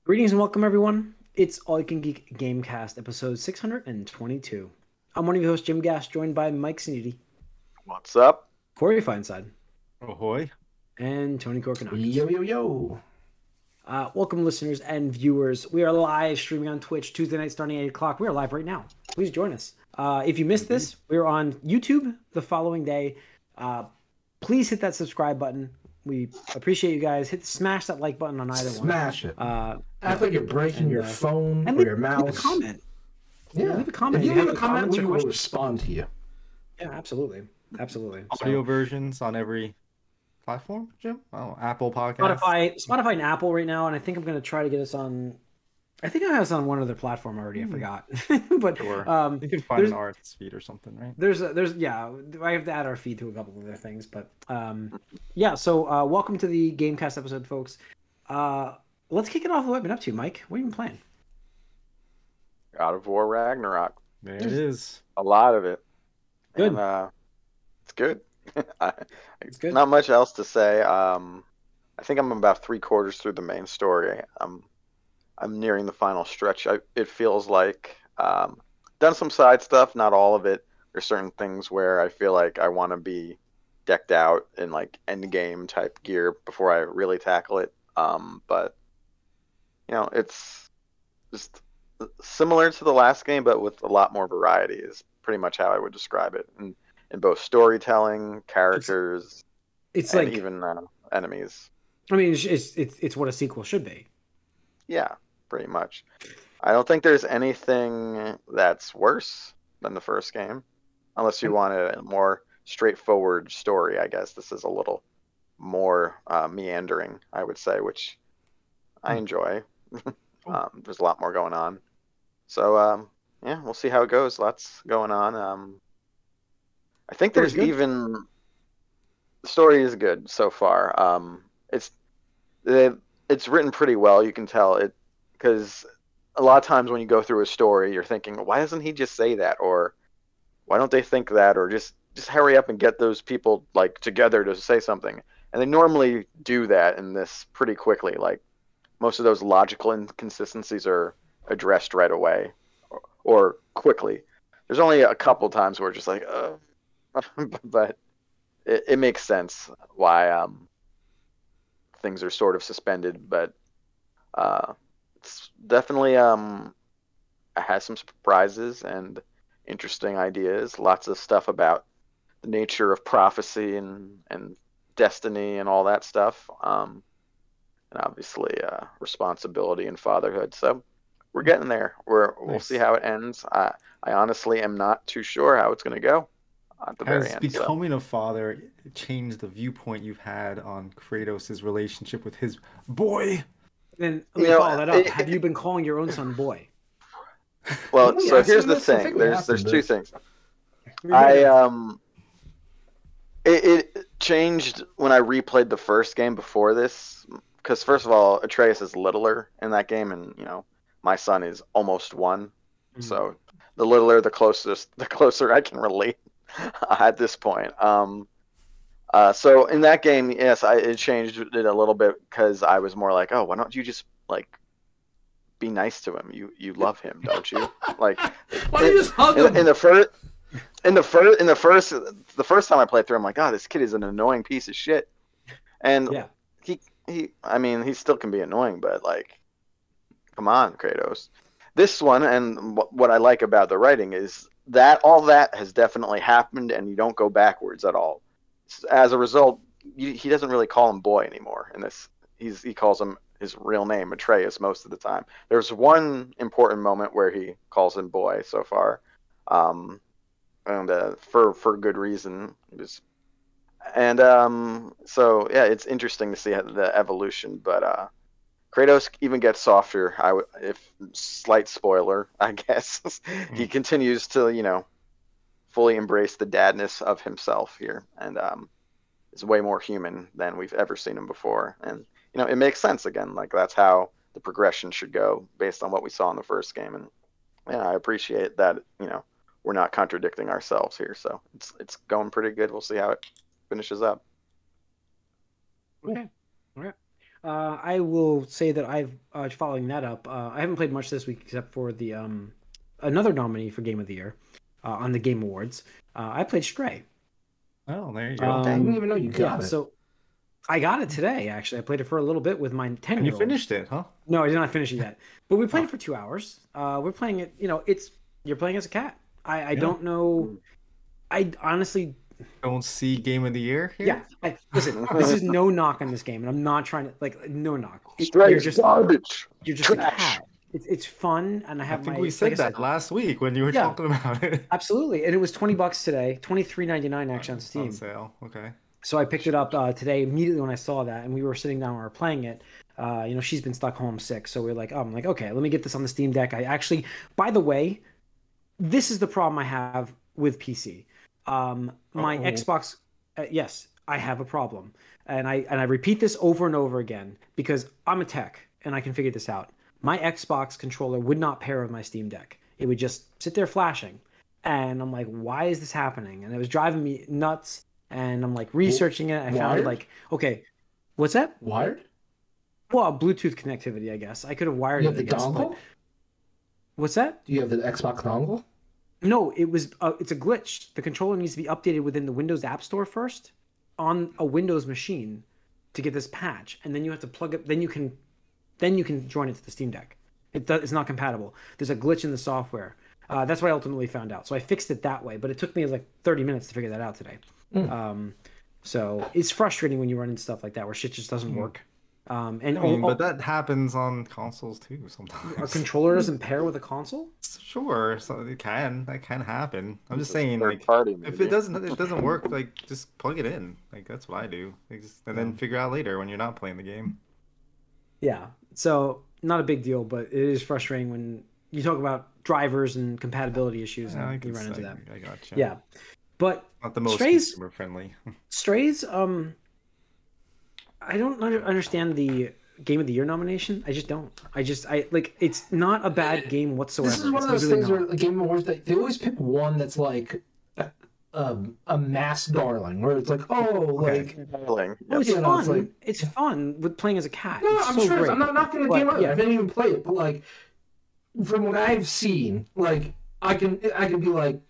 Greetings and welcome, everyone. It's All You Can Geek Gamecast, episode 622. I'm one of your hosts, Jim Gass, joined by Mike Sneedy, What's up? Corey Feinside, Ahoy. and Tony Korkanakis. Yo, yo, yo. Welcome, listeners and viewers. We are live streaming on Twitch Tuesday night starting at 8 o'clock. We are live right now. Please join us. If you missed this, we're on YouTube the following day. Please hit that subscribe button. We appreciate you guys. Smash that like button on either one. Smash it. Act like you're breaking your phone and or your mouse. Leave a comment. Yeah. Leave a comment. If you have leave a comment, comments we or will questions. respond to you. Yeah, absolutely. Absolutely. Audio versions on every platform, Jim? Oh, Apple Podcast. Spotify and Apple right now, and I think I'm going to try to get us on. I think I have us on one other platform already. I forgot, but Sure. You can find an artist feed or something, right? There's yeah. I have to add our feed to a couple of other things, but yeah. So welcome to the Gamecast episode, folks. Let's kick it off. What have you been up to, Mike? What have you been playing? God of War Ragnarok. There it is. A lot of it. Good. And, it's good. It's good. Not much else to say. I think I'm about 3/4 through the main story. I'm nearing the final stretch. It feels like done some side stuff, not all of it. There's certain things where I feel like I want to be decked out in like end game type gear before I really tackle it. But it's just similar to the last game, but with a lot more variety. Is pretty much how I would describe it. And in both storytelling, characters, it's and like even enemies. I mean, it's what a sequel should be. Yeah, pretty much. I don't think there's anything that's worse than the first game, unless you want a more straightforward story. I guess this is a little more meandering, I would say, which I enjoy. There's a lot more going on. So, yeah, we'll see how it goes. Lots going on. I think there's even... The story is good so far. It's written pretty well. You can tell it because a lot of times when you go through a story, you're thinking, why doesn't he just say that, or why don't they think that, or just hurry up and get those people like together to say something. And they normally do that in this pretty quickly. Like most of those logical inconsistencies are addressed right away or quickly. There's only a couple times where it's just like, but it makes sense why things are sort of suspended. But it's definitely has some surprises and interesting ideas. Lots of stuff about the nature of prophecy and destiny and all that stuff. And obviously responsibility and fatherhood. So we're getting there. We'll see how it ends. I honestly am not too sure how it's going to go at the very end. Becoming a father changed the viewpoint you've had on Kratos' relationship with his boy? Then let me follow that up. Have you been calling your own son boy? Well, so here's the thing. There's two things. It changed when I replayed the first game before this, because first of all, Atreus is littler in that game, and my son is almost 1, so the littler, the closer I can relate at this point. So in that game, yes, it changed it a little bit because I was more like, oh, why don't you just like be nice to him? You love him, don't you? Like, why don't you just hug him? In the first time I played through, I'm like, God, this kid is an annoying piece of shit. And yeah, he still can be annoying, but like, come on, Kratos. This one, and what I like about the writing is that all that has definitely happened, and you don't go backwards at all. As a result, he doesn't really call him boy anymore in this. He calls him his real name, Atreus, most of the time. There's one important moment where he calls him boy so far, and for good reason. So yeah, it's interesting to see the evolution. But Kratos even gets softer. If slight spoiler, I guess he continues to fully embrace the dadness of himself here, and is way more human than we've ever seen him before. And it makes sense again. Like that's how the progression should go based on what we saw in the first game. And yeah, I appreciate that. We're not contradicting ourselves here, so it's going pretty good. We'll see how it finishes up. Okay. All right. I will say that I've following that up. I haven't played much this week except for the another nominee for Game of the Year on the Game Awards. I played Stray. Oh, there you go. I didn't even know you got it. So I got it today. Actually, I played it for a little bit with my 10-year-old. And you finished it, huh? No, I did not finish it yet. But we played it for 2 hours. We're playing it. You're playing as a cat. I don't know. I honestly don't see Game of the Year here? Yeah. Listen, this is no knock on this game, and I'm not trying to no knock. You're just garbage. You're just trash. A cat. It's fun, and I think we said that last week when you were talking about it. Absolutely, and it was $20 today, $23.99 actually on Steam. On sale, okay. So I picked it up today immediately when I saw that, and we were sitting down and we were playing it. She's been stuck home sick, so we're like, I'm like, okay, let me get this on the Steam Deck. I actually, by the way, this is the problem I have with PC. My Xbox, yes, I have a problem, and I repeat this over and over again because I'm a tech and I can figure this out. My Xbox controller would not pair with my Steam Deck. It would just sit there flashing, and I'm like, why is this happening? And it was driving me nuts. And I'm like researching it. I found like, okay, what's that? Wired? Well, Bluetooth connectivity, I guess. I could have wired you it. Have the dongle? What's that? Do you have the Xbox dongle? No, it's a glitch. The controller needs to be updated within the Windows App Store first on a Windows machine to get this patch, and then you have to plug it. Then you can join it to the Steam Deck. It's not compatible. There's a glitch in the software. That's what I ultimately found out. So I fixed it that way, but it took me like 30 minutes to figure that out today. So it's frustrating when you run into stuff like that where shit just doesn't work. But that happens on consoles too sometimes. A controller doesn't pair with a console? Sure, so that can happen. I'm just saying, like, party, if it doesn't work, like, just plug it in. Like, that's what I do. And then figure out later when you're not playing the game. Yeah. So not a big deal, but it is frustrating when you talk about drivers and compatibility issues and you run into that. I gotcha. Yeah. But not the most Strays, consumer friendly. Strays, I don't understand the Game of the Year nomination. I just don't. I like it's not a bad game whatsoever. This is one of those things where the Game Awards they always pick one that's like a mass darling, where it's like, darling. Oh, it's fun. It's fun with playing as a cat. No, it's I'm so sure. great. I'm not knocking the game out. I didn't even play it, but like from what I've seen, like I can be like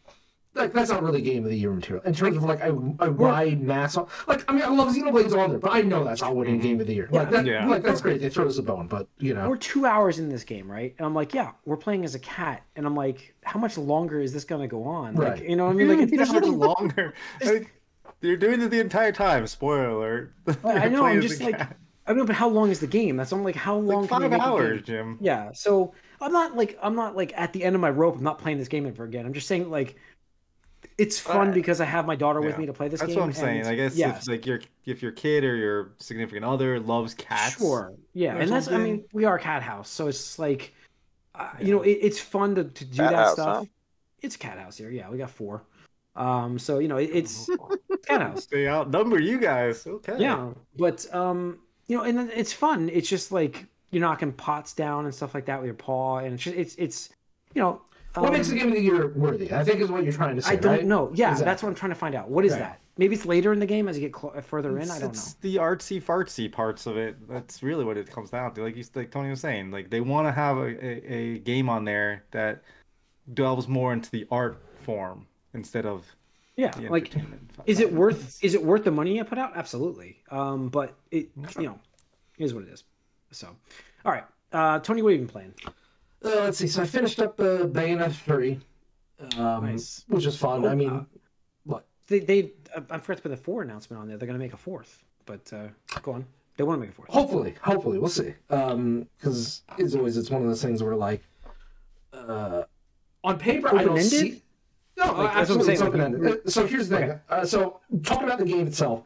that's not really Game of the Year material in terms of like a wide mass. Like I mean, I love Xenoblade's on there, but I know that's not winning Game of the Year. Like that's great. They throw us a bone, but we're 2 hours in this game, right? And I'm like, yeah, we're playing as a cat, and I'm like, how much longer is this gonna go on? Right. Like, you know what I mean? Like, it's not longer. Like, you're doing it the entire time. Spoiler alert. I know. I'm just like, I know, but how long is the game? That's I'm like, how long? Like 5 hours, Jim. Yeah. So I'm not like at the end of my rope. I'm not playing this game ever again. I'm just saying like. It's fun because I have my daughter with me to play this game. That's what I'm saying. I guess if your kid or your significant other loves cats. Sure. Yeah, and that's, I mean, we are a cat house, so it's like, it's fun to do cat that house, stuff. Huh? It's a cat house here. Yeah, we got 4. So it's cat house. They outnumber you guys. Okay. Yeah, but and it's fun. It's just like you're knocking pots down and stuff like that with your paw, and it's what makes the Game of the Year worthy? I think is what you're trying to say. I don't know. Yeah, exactly. That's what I'm trying to find out. What is that? Maybe it's later in the game as you get further in. I don't know. It's the artsy fartsy parts of it. That's really what it comes down to. Like Tony was saying, like they want to have a game on there that delves more into the art form instead of like is it worth the money you put out? Absolutely. But it is what it is. So, all right, Tony, what have you been playing? Let's see. So I finished up Bayonetta 3, nice. Which is fun. I mean, what? They I forgot to put the 4 announcement on there. They're going to make a 4th, but go on. They want to make a 4th. Hopefully, we'll see. Because it's one of those things where like on paper I don't see. No, absolutely, it's open-ended. So here's the thing. So talking about the game itself.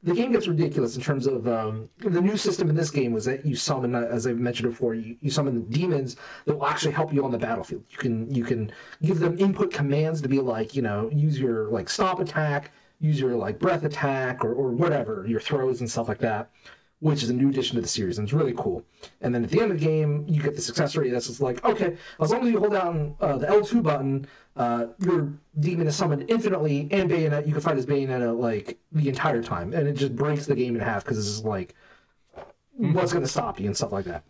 The game gets ridiculous in terms of the new system in this game was that you summon, as I've mentioned before, you summon demons that will actually help you on the battlefield. You can give them input commands to be like, use your like stomp attack, use your like breath attack or whatever, your throws and stuff like that, which is a new addition to the series, and it's really cool. And then at the end of the game, you get this accessory that's just like, okay, as long as you hold down the L2 button, your demon is summoned infinitely, and you can fight as Bayonetta like the entire time, and it just breaks the game in half because it's just like, what's going to stop you and stuff like that.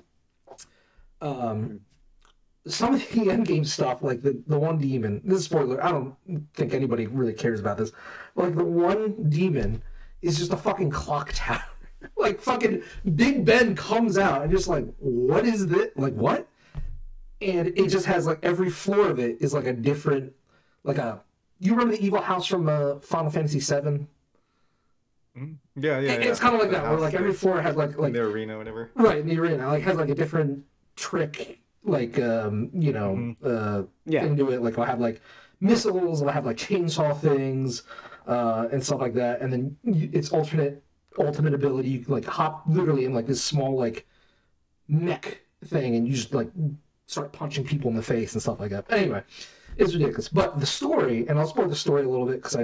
Some of the end game stuff, like the one demon, this is spoiler, I don't think anybody really cares about this, but like the one demon is just a fucking clock tower. Like fucking Big Ben comes out and just like, what is this? Like what? And it just has like every floor of it is like a different, like a, you remember the evil house from Final Fantasy VII? Yeah. It's kind of like that, where like every floor has like the arena, or whatever. Right, in the arena, like has like a different trick, like into it. Like I'll have like missiles, I'll have like chainsaw things, and stuff like that. And then it's ultimate ability. You can like hop literally in like this small like mech thing, and you just like start punching people in the face and stuff like that. Anyway, it's ridiculous. But the story, and I'll spoil the story a little bit because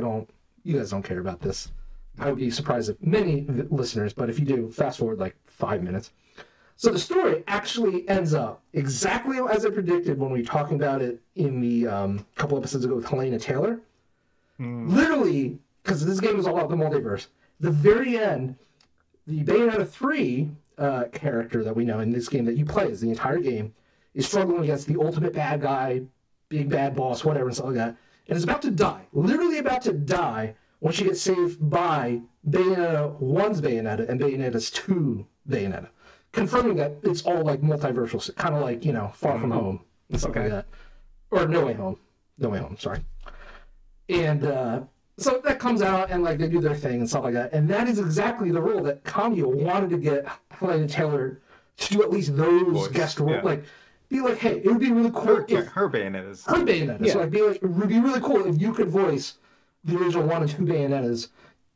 you guys don't care about this. I would be surprised if many listeners, but if you do, fast forward like 5 minutes. So the story actually ends up exactly as I predicted when we were talking about it in the couple episodes ago with Helena Taylor. Literally, because this game is all about the multiverse, the very end, the Bayonetta 3 character that we know in this game that you play as the entire game is struggling against the ultimate bad guy, big bad boss, whatever, and stuff like that, and is about to die. Literally about to die when she gets saved by Bayonetta 1's Bayonetta and Bayonetta's 2 Bayonetta. Confirming that it's all like multiversal, kind of like, Far From Home and stuff like that. Or No Way Home. No Way Home, sorry. And so that comes out and like they do their thing and stuff like that. And that is exactly the role that Kamiya wanted to get Helena Taylor to do, at least those guest roles. Yeah. Like, be like, hey, it would be really cool if... Her Bayonettas. Her Bayonettas. Yeah. So like, it would be really cool if you could voice the original 1 and 2 Bayonettas,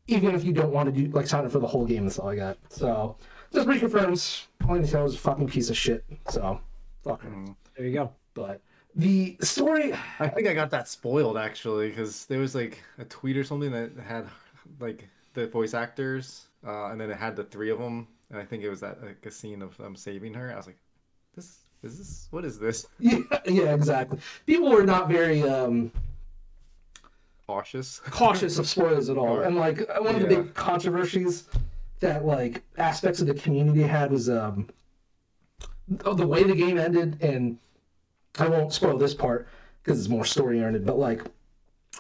even if you don't want to do like sign up for the whole game and stuff like that. So just reconfirms Helena Taylor's a fucking piece of shit. So fuck her. There you go. But the story, I think I got that spoiled actually, because there was like a tweet or something that had like the voice actors, and then it had the 3 of them, and I think it was that like a scene of them saving her. I was like, what is this? Yeah, exactly. People were not very cautious of spoilers at all. And like one of the big controversies that like aspects of the community had was the way the game ended. And I won't spoil this part because it's more story oriented, but like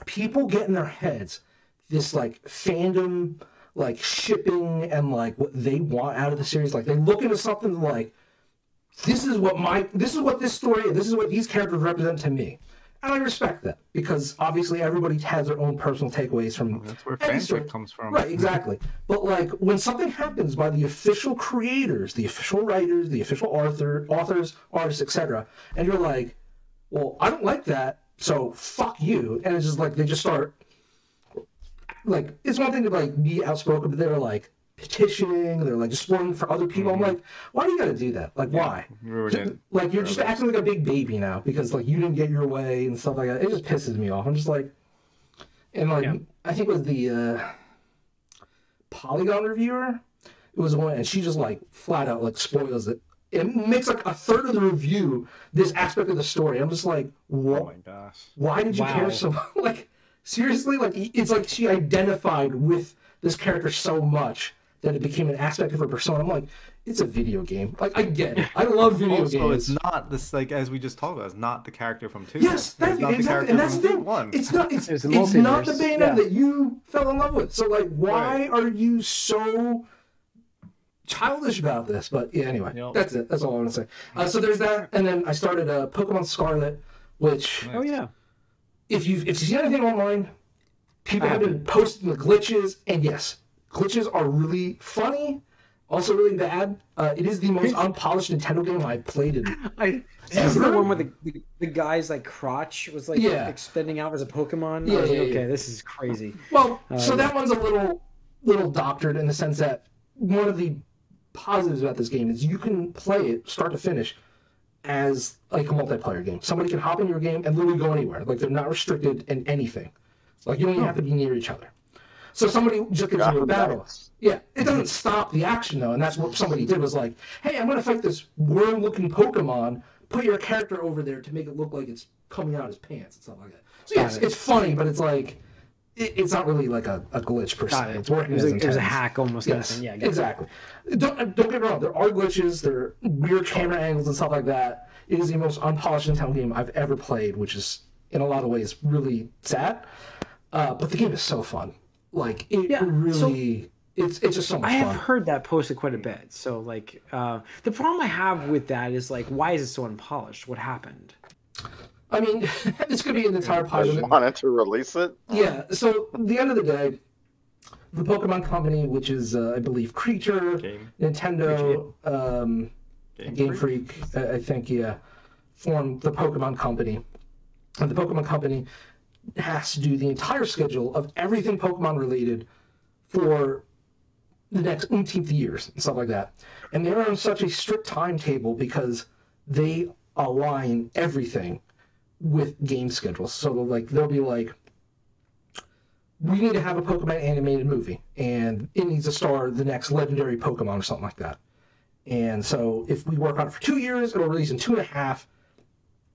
people get in their heads this like fandom like shipping and like what they want out of the series. Like they look into something like, this is what this story, this is what these characters represent to me. And I respect that, because obviously everybody has their own personal takeaways from... That's where fanfic comes from. Right, exactly. But like, when something happens by the official creators, the official writers, the official authors, artists, etc., and you're like, well, I don't like that, so fuck you. And it's just like, they just start... Like, it's one thing to like be outspoken, but they're like petitioning, they're like just spoiling for other people. I'm like, why do you gotta do that? Like, why? Like, you're just acting like a big baby now because like you didn't get your way and stuff like that. It just pisses me off. I'm just like, and like I think it was the Polygon reviewer. It was one, and she just like flat out like spoils it. It makes like a third of the review this aspect of the story. I'm just like, what? Oh my gosh! Why did you care so much? Like, seriously? Like, it's like she identified with this character so much that it became an aspect of her persona. I'm like, it's a video game. Like, I get it. I love video games. So it's not this, like, as we just talked about, it's not the character from 2. Yes, exactly. And that's the thing. It's not the Bayonetta that you fell in love with. So, like, why are you so childish about this? But, yeah, anyway. That's it. That's all I want to say. So there's that. And then I started Pokemon Scarlet, which... Oh, yeah. If you see anything online, people have been posting the glitches, and yes, glitches are really funny, also really bad. It is the most unpolished Nintendo game I've played in. Is the one where the guy's like crotch was like extending out as a Pokemon? Yeah, okay, this is crazy. Well, so that one's a little doctored in the sense that one of the positives about this game is you can play it start to finish as like a multiplayer game. Somebody can hop in your game and literally go anywhere. Like, they're not restricted in anything. Like, you don't even have to be near each other. So somebody just gets into a battle. Yeah, it doesn't stop the action though, and that's what somebody did, was like, hey, I'm going to fight this worm-looking Pokemon, put your character over there to make it look like it's coming out of his pants and stuff like that. So yes, it's funny, but it's like, it's not really like a glitch per se. It's working it as was a hack almost. Yes, kind of thing. Yeah, exactly. Don't get me wrong. There are glitches. There are weird camera angles and stuff like that. It is the most unpolished Nintendo game I've ever played, which is in a lot of ways really sad. But the game is so fun. Like it really. It's just so much fun. I have heard that posted quite a bit. So like the problem I have with that is like, why is it so unpolished? What happened? I mean, this could be an entire pilot. They wanted to release it. Yeah. So at the end of the day, the Pokemon Company, which is I believe Creature, Nintendo, Game Freak, I think, formed the Pokemon Company, and the Pokemon Company has to do the entire schedule of everything Pokemon related for the next umpteenth years and stuff like that. And they're on such a strict timetable because they align everything with game schedules. So like they'll be like, we need to have a Pokemon animated movie, and it needs to star the next legendary Pokemon or something like that. And so if we work on it for 2 years, it'll release in 2.5.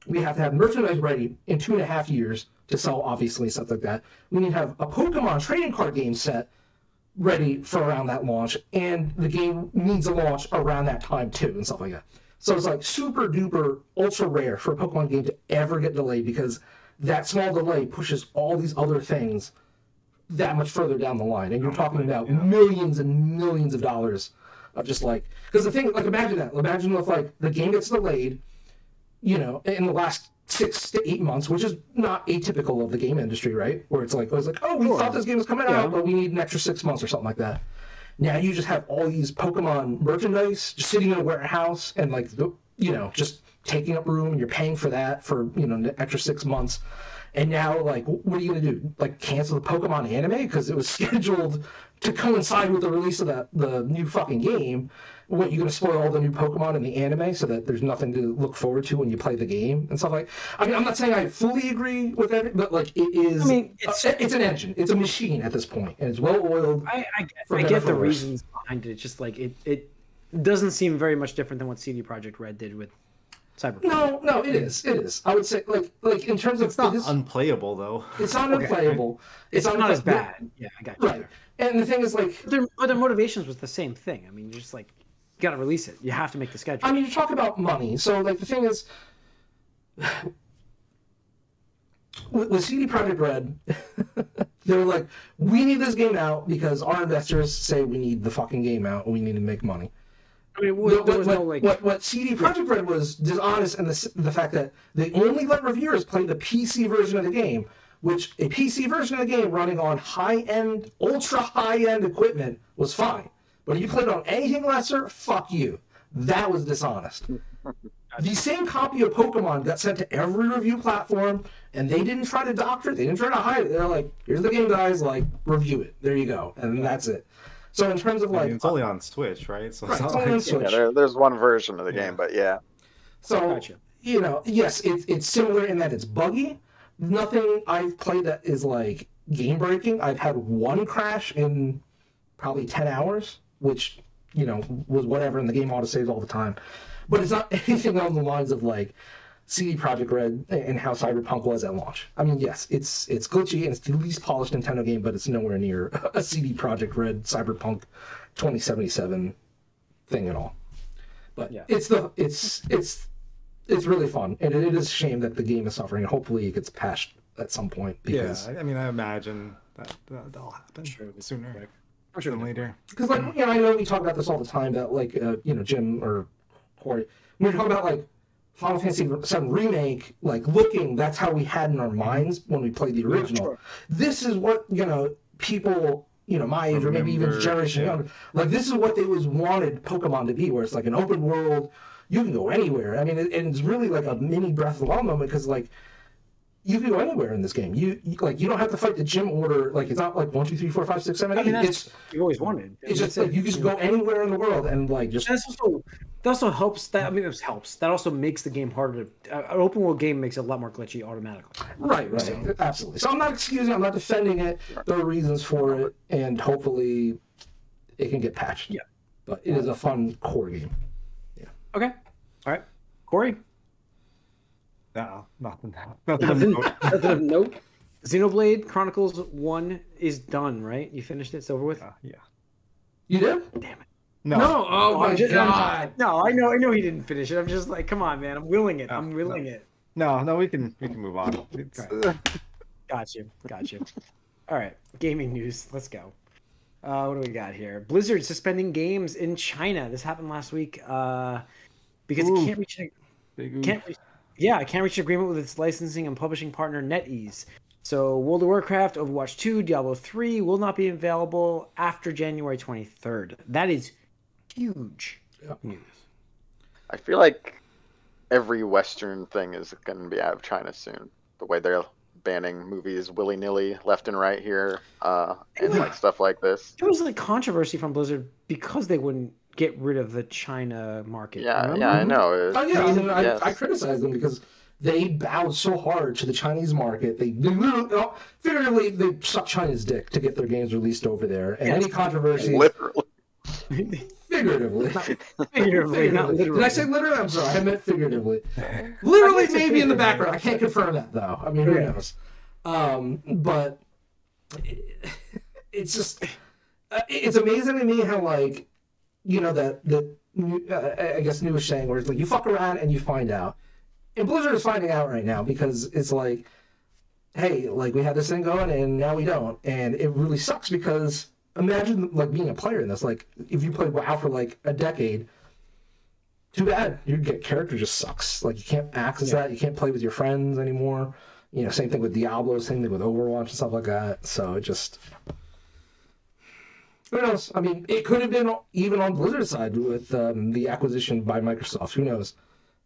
We have to have merchandise ready in 2.5 years to sell, obviously, stuff like that. We need to have a Pokemon trading card game set ready for around that launch, and the game needs a launch around that time too, and stuff like that. So it's like super duper ultra rare for a Pokemon game to ever get delayed, because that small delay pushes all these other things that much further down the line. And you're talking about millions and millions of dollars of just like, because the thing, like, imagine that. Imagine if like the game gets delayed, you know, in the last 6 to 8 months, which is not atypical of the game industry, right? Where it's like, oh, we thought this game was coming out, but we need an extra 6 months or something like that. Now you just have all these Pokemon merchandise just sitting in a warehouse and like, you know, just taking up room, and you're paying for that for, you know, an extra 6 months. And now, like, what are you going to do? Like, cancel the Pokemon anime? Because it was scheduled to coincide with the release of the new fucking game. What, you going to spoil all the new Pokemon in the anime so that there's nothing to look forward to when you play the game and stuff like that? I mean, I'm not saying I fully agree with it, but, like, it is... I mean, it's an engine. It's a machine at this point, and it's well-oiled. I get the reasons behind it. It's just, like, it doesn't seem very much different than what CD Projekt Red did with Cyberpunk. No, it is. It is. I would say, like in terms of... It's not unplayable, though. It's not unplayable. It's not as bad. Yeah, I got you. Right. And the thing is, like... Their motivations was the same thing. I mean, you're just like, you got to release it. You have to make the schedule. I mean, you talk about money. So, like, the thing is... with CD Projekt Red, they were like, we need this game out because our investors say we need the fucking game out and we need to make money. I mean, what CD Projekt Red was dishonest in the fact that they only let reviewers play the PC version of the game, which a PC version of the game running on high-end, ultra high-end equipment was fine. But if you played on anything lesser, fuck you. That was dishonest. The same copy of Pokemon got sent to every review platform, and they didn't try to doctor it. They didn't try to hide it. They're like, here's the game, guys. Like, review it. There you go. And that's it. So in terms of like... I mean, it's only on Switch, right? So right, it's only on Switch. Yeah, there's one version of the game, but yeah. So, you know, yes, it's similar in that it's buggy. Nothing I've played that is like game-breaking. I've had one crash in probably 10 hours, which, you know, was whatever, and the game auto-saves all the time. But it's not anything along the lines of like CD Projekt Red and how Cyberpunk was at launch. I mean, yes, it's glitchy and it's the least polished Nintendo game, but it's nowhere near a CD Projekt Red Cyberpunk 2077 thing at all. But yeah, it's really fun, and it is a shame that the game is suffering. And hopefully, it gets patched at some point. Because, yeah, I mean, I imagine that'll happen sooner than later. Because, like, you know, I know we talk about this all the time. That, like, you know, Jim or Corey, when we talk about like Final Fantasy VII Remake, like looking, that's how we had in our minds when we played the original. Sure. This is what, you know, people, you know, my age or maybe even generation younger, like this is what they always wanted Pokemon to be, where it's like an open world, you can go anywhere. I mean, and it's really like a mini Breath of the Wild moment because like you can go anywhere in this game. You like you don't have to fight the gym order. Like it's not like 1, 2, 3, 4, 5, 6, 7, 8. I mean, it's you always wanted. It's just like you just go anywhere in the world and like just. That also helps. That I mean, it helps. That also makes the game harder. An open world game makes it a lot more glitchy automatically. Right. So, absolutely. So I'm not excusing. I'm not defending it. There are reasons for it, and hopefully, it can get patched. Yeah. But it is a fun core game. Yeah. Okay. All right. Corey. No, nothing. Nothing of note. Xenoblade Chronicles 1 is done, right? You finished it. It's over with. Yeah. You did? Damn it. No. Oh my god. No, I know he didn't finish it. I'm just like, come on, man. I'm willing it. I'm willing it. No, we can move on. Got you. All right, gaming news. Let's go. What do we got here? Blizzard suspending games in China. This happened last week because it can't reach an agreement with its licensing and publishing partner NetEase. So World of Warcraft, Overwatch 2, Diablo 3 will not be available after January 23rd. That is huge news. I feel like every Western thing is going to be out of China soon. The way they're banning movies willy-nilly left and right here, and like stuff like this. There was like controversy from Blizzard because they wouldn't get rid of the China market. Yeah, I know. I criticize them because they bowed so hard to the Chinese market. They literally, figuratively, they sucked China's dick to get their games released over there. And any controversy, literally, figuratively, not literally. Did I say literally? I'm sorry, I meant figuratively. Literally, maybe in the background. I can't confirm that though. I mean, who knows? But it's just, it's amazing to me how like, that I guess New was saying where it's like you fuck around and you find out. And Blizzard is finding out right now because it's like, hey, like we had this thing going and now we don't. And it really sucks because imagine like being a player in this. Like if you played WoW for like a decade, too bad. Your character just sucks. Like you can't access that. You can't play with your friends anymore. Same thing with Diablo, same thing with Overwatch and stuff like that. So it just... Who knows? I mean, it could have been even on Blizzard's side with the acquisition by Microsoft. Who knows?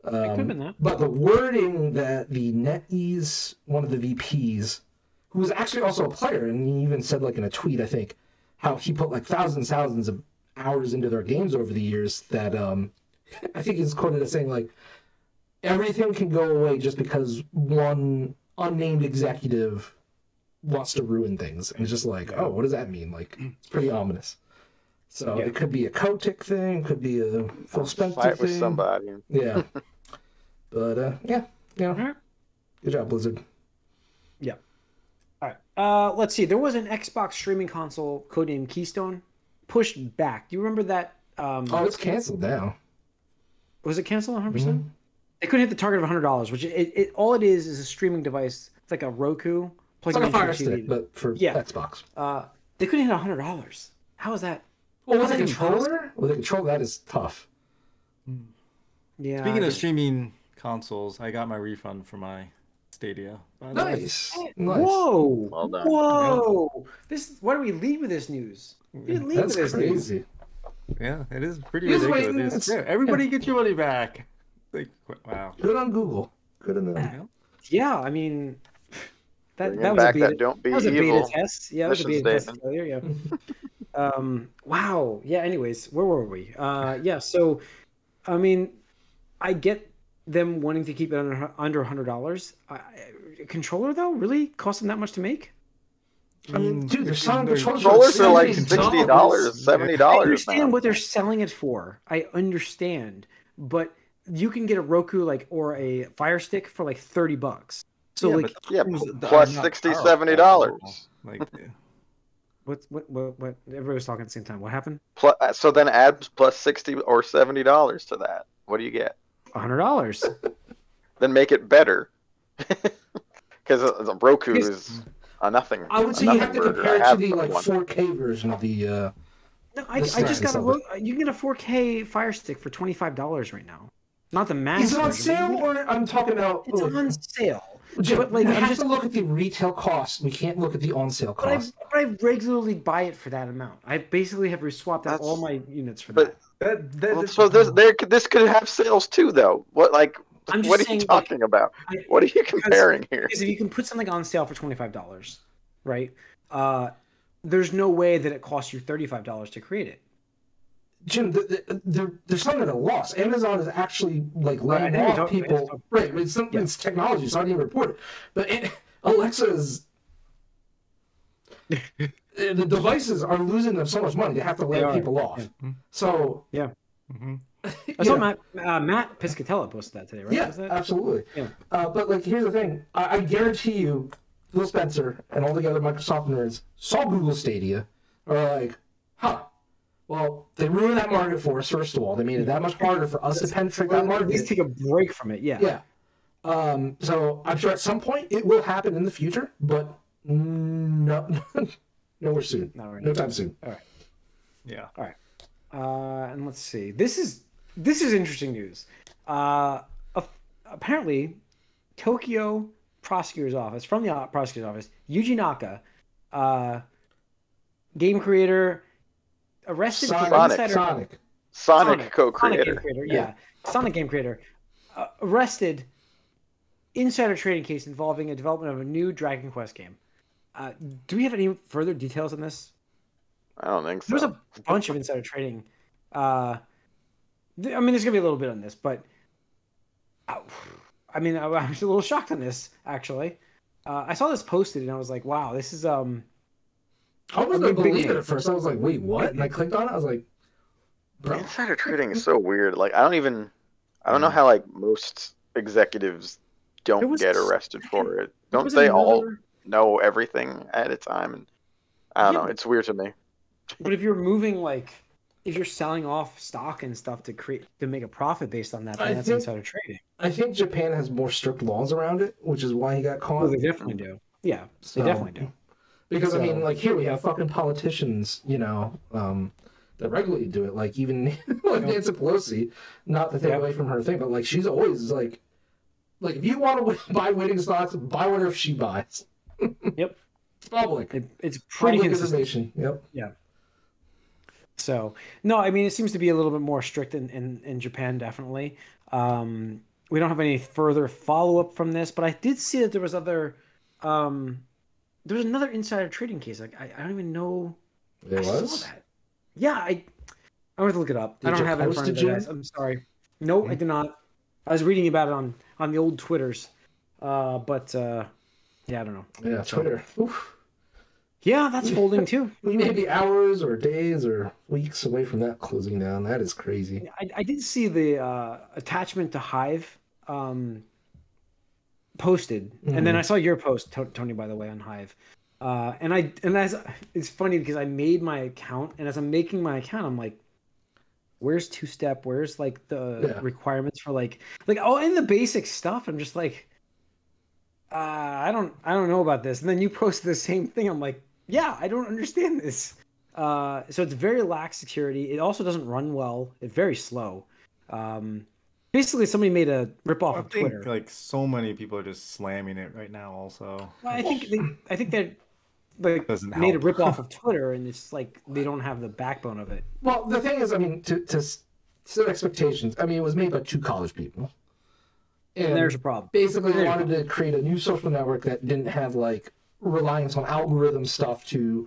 It could have been that. But the wording that the NetEase, one of the VPs, who was actually also a player, and he even said like in a tweet, I think, how he put like thousands of hours into their games over the years that I think he's quoted as saying like, everything can go away just because one unnamed executive wants to ruin things. And it's just like, oh, what does that mean? Like, it's pretty ominous. So it could be a Kotick thing, could be a Phil Spencer fight thing. with somebody. Yeah. But, good job, Blizzard. Yeah. All right. Let's see. There was an Xbox streaming console codenamed Keystone pushed back. Do you remember that? It's canceled now. Was it canceled 100%? They couldn't hit the target of $100, which all it is a streaming device. It's like a Roku. It's like a Fire Stick, but for Xbox. They couldn't hit $100. How is that? Well, with a controller? With a controller, that is tough. Yeah. Speaking of streaming consoles, I got my refund for my Stadia. Nice. Whoa. Well done. Whoa. Why do we lead with this news? We didn't lead with this crazy. news. Yeah, it is pretty ridiculous. Everybody get your money back. Like, wow. Good on Google. Good on them. Yeah, I mean... That was back a beta, that don't be that was a evil. beta test. Yeah, that was a beta test failure. Yeah. Wow. Yeah. Anyways, where were we? So, I mean, I get them wanting to keep it under $100. A controller though, really cost them that much to make? I mean, dude, there's some controllers are like $60, $70. I understand what they're selling it for. I understand, but you can get a Roku or a Fire Stick for like $30. So plus $60, $70. Like, what? Everybody was talking at the same time. What happened? So then add plus $60 or $70 to that. What do you get? $100. Then make it better, because the Roku is a nothing. I would say you have to compare it to the 4K version of the. No, I just got you can get a 4K Fire Stick for $25 right now. Not the max. Is it on sale, or I'm talking about? It's on sale. But we have to look at the retail cost. We can't look at the on-sale cost. But I regularly buy it for that amount. I basically have swapped out all my units for that. So this could have sales too, though. What are you talking about? What are you comparing here? Because if you can put something on sale for $25, right? There's no way that it costs you $35 to create it. Jim, there's something at a loss. Amazon is actually laying off people. Right, it's technology, so I didn't report it. But Alexa is... the devices are losing them so much money, they have to lay people off. Yeah. So... Yeah. I saw Matt Piscatella posted that today, right? Yeah, absolutely. Yeah. But here's the thing. I guarantee you, Phil Spencer and all the other Microsoft nerds saw Google Stadia, are like, huh. Well, they ruined that market for us, first of all. They made it that much harder for us to penetrate that market. At least take a break from it, yeah. Yeah. So I'm sure at some point it will happen in the future, but no, nowhere soon. No time soon. All right. Yeah. All right. And let's see. This is interesting news. Apparently, Tokyo prosecutor's office, from the prosecutor's office, Yuji Naka, game creator, arrested for insider... Sonic co-creator. Sonic game creator, yeah. Sonic game creator. Arrested insider trading case involving a development of a new Dragon Quest game. Do we have any further details on this? I don't think so. There's a bunch of insider trading. I mean, there's going to be a little bit on this, but... I mean, I was a little shocked on this, actually. I saw this posted, and I was like, wow, this is... I wasn't going to believe it at first. I was like, wait, what? And I clicked on it, I was like... Bro. Insider trading is so weird. Like, I don't know how, like, most executives don't get arrested for it. Don't they all know everything at a time? And I don't know. It's weird to me. But if you're moving, like... If you're selling off stock and stuff to make a profit based on that, then that's insider trading. I think Japan has more strict laws around it, which is why he got caught. Well, they definitely do. Yeah, they definitely do. Because, I mean, like, here we have fucking politicians, you know, that regularly do it. Like, even like Nancy Pelosi, not to take away from her thing, but, like, she's always, like if you want to buy winning stocks, buy whatever she buys. Yep. It's public. It's pretty public consistent. Information. Yep. Yeah. So, no, I mean, it seems to be a little bit more strict in Japan, definitely. We don't have any further follow-up from this, but I did see that there was another insider trading case. Like, I don't even know. There was? Saw that. Yeah, I have to look it up. I don't have it in front of me, guys. I'm sorry. No, I did not. I was reading about it on the old Twitters. Yeah, I don't know. Yeah, Twitter. Oof. Yeah, that's folding too. We may be hours or days or weeks away from that closing down. That is crazy. I did see the attachment to Hive posted, and then I saw your post, Tony, by the way, on Hive. It's funny because I made my account, and as I'm making my account, I'm like, where's two-step? Where's like the requirements for like in the basic stuff? I'm just like, I don't know about this. And then you posted the same thing. I'm like, yeah, I don't understand this. So it's very lax security. It also doesn't run well. It's very slow. Basically, somebody made a ripoff of Twitter. Like so many people are just slamming it right now. Also, well, I think that like made a ripoff of Twitter, and it's like they don't have the backbone of it. Well, the thing is, I mean, to set expectations. I mean, it was made by two college people. And there's a problem. Basically, they wanted to create a new social network that didn't have like reliance on algorithm stuff to,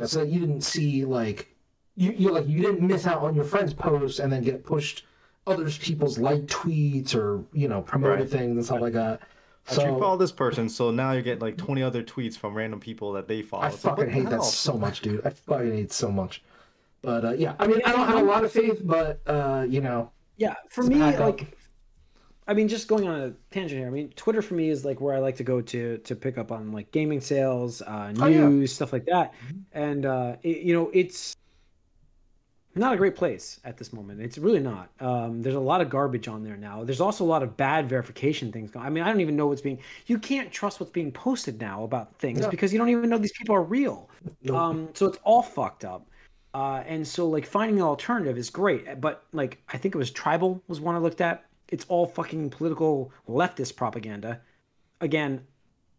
so that you didn't see like you didn't miss out on your friend's posts and then get pushed other people's liked tweets or promoted things and stuff like that. So you follow this person, so now you get like 20 other tweets from random people that they follow. I fucking hate that so much, dude. I fucking hate it so much. But yeah, I mean, I don't have a lot of faith, but yeah, for me, like. I mean, just going on a tangent here. I mean, Twitter for me is like where I like to go to pick up on like gaming sales, news, stuff like that. And it's not a great place at this moment. It's really not. There's a lot of garbage on there now. There's also a lot of bad verification things going. I mean, I don't even know you can't trust what's being posted now about things because you don't even know these people are real. So it's all fucked up. And so like finding an alternative is great. But like, I think it was Tribal was one I looked at. It's all fucking political leftist propaganda. Again,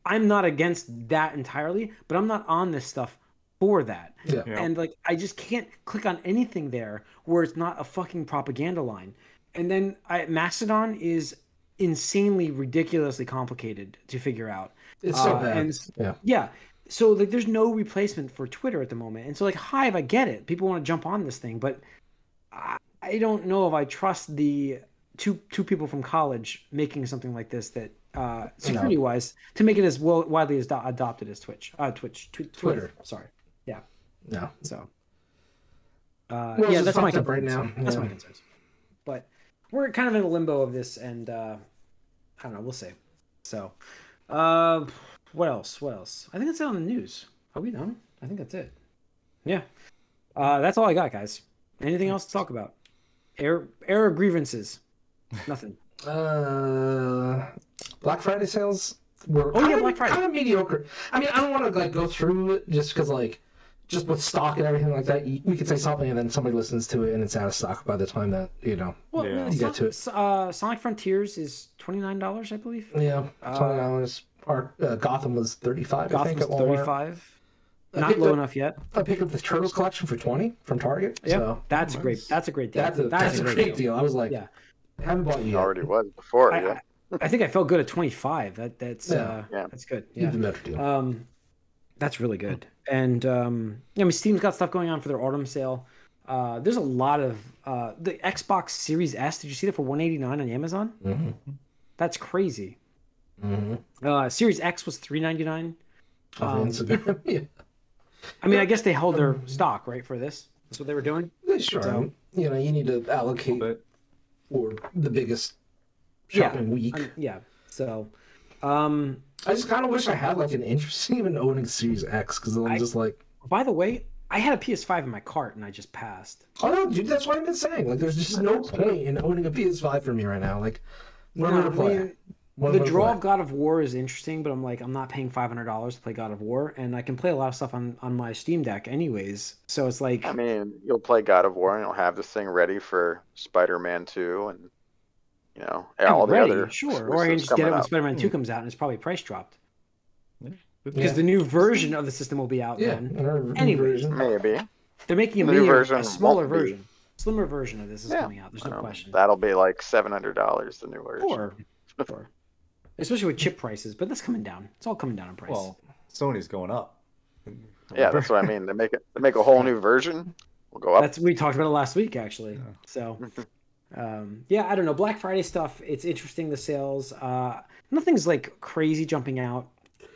I'm not against that entirely, but I'm not on this stuff for that. Yeah. And like, I just can't click on anything there where it's not a fucking propaganda line. And then Mastodon is insanely, ridiculously complicated to figure out. It's so bad. And, yeah. So like, there's no replacement for Twitter at the moment. And so like Hive, I get it. People want to jump on this thing, but I don't know if I trust the two people from college making something like this that security wise to make it as widely adopted as Twitter. Sorry. Yeah. No. So. Yeah, that's my right now. That's my concerns. But we're kind of in a limbo of this, and I don't know. We'll see. So, What else? I think that's it on the news. Are we done? I think that's it. Yeah. That's all I got, guys. Anything else to talk about? Air grievances. Nothing. Black Friday sales were Black Friday. Kind of mediocre. I mean, I don't want to like go through it just because like just with stock and everything like that. We could say something and then somebody listens to it and it's out of stock by the time that you get to it. Sonic Frontiers is $29, I believe. Yeah, $20. Gotham was $35. I think at Walmart. $35. Not low enough yet. I picked up the Turtles collection for $20 from Target. Yeah, so. That's a great deal. That's a great deal. I was like, I haven't bought you yet. Already was before. I think I felt good at 25. That's good. Yeah. Even better deal. That's really good. And I mean, Steam's got stuff going on for their autumn sale. There's a lot of the Xbox Series S. Did you see that for $189 on Amazon? Mm-hmm. That's crazy. Mm-hmm. Series X was $399. Instagram. Yeah. I mean, I guess they held their stock, right, for this. That's what they were doing. Sure. So, you need to allocate for the biggest shopping week. So, I just kind of wish I had like an interest in even owning Series X because I'm just like. By the way, I had a PS5 in my cart and I just passed. Oh no, dude, that's what I've been saying. Like, there's just no point in owning a PS5 for me right now. Like, what am I gonna play? The draw of God of War is interesting, but I'm not paying $500 to play God of War, and I can play a lot of stuff on my Steam Deck anyways. So it's like, I mean, you'll play God of War and you'll have this thing ready for Spider-Man 2 and all the other. Sure, or I can just get it when Spider-Man 2 comes out and it's probably price dropped. Because the new version of the system will be out then. Anyways, maybe they're making a smaller version. Slimmer version of this is coming out. There's no question. That'll be like $700, the new version. Sure. Especially with chip prices, but that's coming down. It's all coming down in price. Well, Sony's going up. Yeah, that's what I mean. They make a whole new version. We'll go up. We talked about it last week, actually. Yeah. So, I don't know. Black Friday stuff. It's interesting. The sales. Nothing's like crazy jumping out.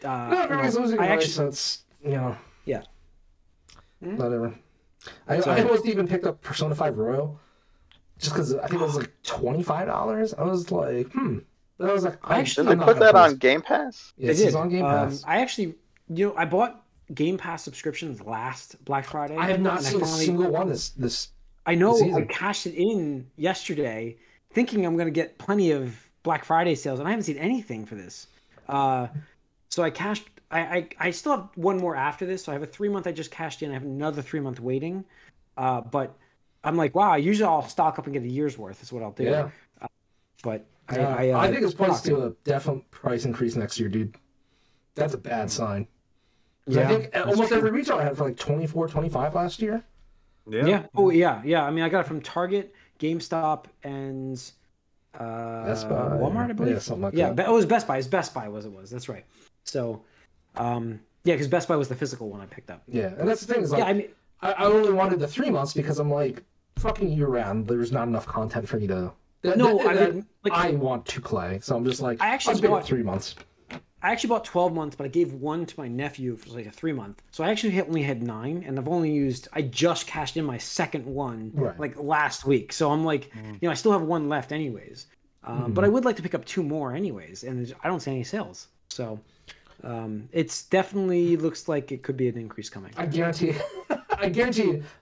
Everybody's losing money, so it's Yeah. Whatever. I almost even picked up Persona 5 Royal, just because I think it was like $25. I was like, But I was like, did they put that on Game Pass? Yes, it's on Game Pass. I actually, I bought Game Pass subscriptions last Black Friday. I have not seen a single one this I know. season. I cashed it in yesterday, thinking I'm going to get plenty of Black Friday sales, and I haven't seen anything for this. So I cashed. I still have one more after this. So I have a 3-month I just cashed in. I have another 3-month waiting. But I'm like, wow. Usually I'll stock up and get a year's worth. Is what I'll do. Yeah. But I think it's points to a definite price increase next year, dude. That's a bad sign. Yeah, I think almost every retail I had for like 24, 25 last year. Yeah. Oh yeah. I mean, I got it from Target, GameStop, and Best Buy, Walmart, I believe. Yeah, something like that. Yeah, it was Best Buy. Best Buy was. That's right. So, because Best Buy was the physical one I picked up. Yeah, and that's the thing is like, I only wanted the 3 months because I'm like, fucking year round, there's not enough content for me to. I want to play, so I'm just like, I actually bought 3 months. I actually bought 12 months, but I gave one to my nephew for like a 3-month. So I actually only had 9, and I just cashed in my second one like last week. So I'm like, I still have one left anyways. But I would like to pick up 2 more anyways, and I don't see any sales. So it's definitely looks like it could be an increase coming. I guarantee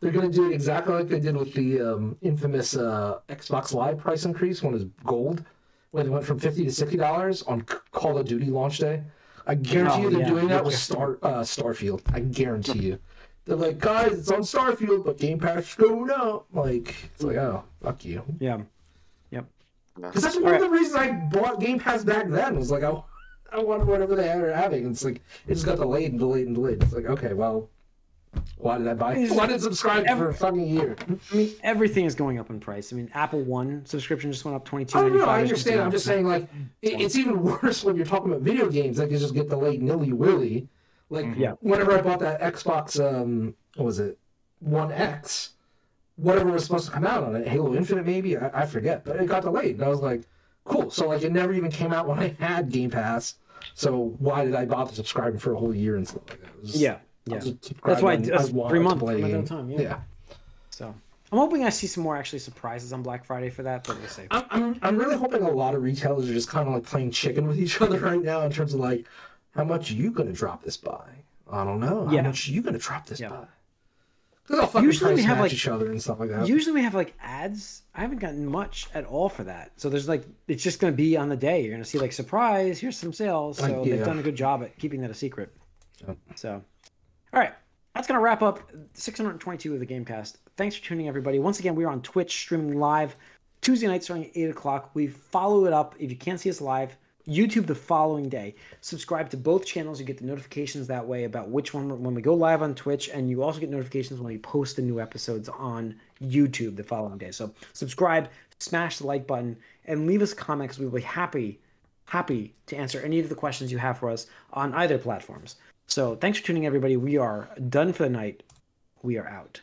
they're going to do it exactly like they did with the infamous Xbox Live price increase when it was gold, when they went from $50 to $60 on Call of Duty launch day. I guarantee you they're doing that with Starfield. I guarantee you. They're like, guys, it's on Starfield, but Game Pass is going up. Like, it's like, oh, fuck you. Yeah. Yep. Because that's one of the reasons I bought Game Pass back then. Was like, I wanted whatever they were having. And it's like, it just got delayed and delayed and delayed. It's like, okay, well, why did I buy? Why did I subscribe for a fucking year? I mean, everything is going up in price. I mean, Apple One subscription just went up $22.95. Oh, no, I understand. I'm just saying, like, it's even worse when you're talking about video games. Like, you just get delayed nilly-willy. Like, whenever I bought that Xbox, what was it, One X, whatever was supposed to come out on it, Halo Infinite maybe, I forget, but it got delayed. And I was like, cool. So, like, it never even came out when I had Game Pass. So why did I bother subscribing for a whole year and stuff like that? Yeah. That's why it's 3 months from another time. Yeah. So I'm hoping I see some more actually surprises on Black Friday for that, but we'll see. I'm really hoping a lot of retailers are just kind of like playing chicken with each other right now in terms of like, How much are you going to drop this by? I don't know. How much are you going to drop this by? Because I'll fucking Usually we have like each other and stuff like that. Usually we have like ads. I haven't gotten much at all for that. So there's like, it's just going to be on the day. You're going to see like, surprise, here's some sales. So they've done a good job at keeping that a secret. So, all right. That's going to wrap up 622 of the Gamecast. Thanks for tuning in, everybody. Once again, we are on Twitch streaming live Tuesday night starting at 8 o'clock. We follow it up. If you can't see us live, YouTube the following day. Subscribe to both channels. You get the notifications that way about which one when we go live on Twitch, and you also get notifications when we post the new episodes on YouTube the following day. So subscribe, smash the like button, and leave us comments. We'll be happy to answer any of the questions you have for us on either platforms. So thanks for tuning in, everybody. We are done for the night. We are out.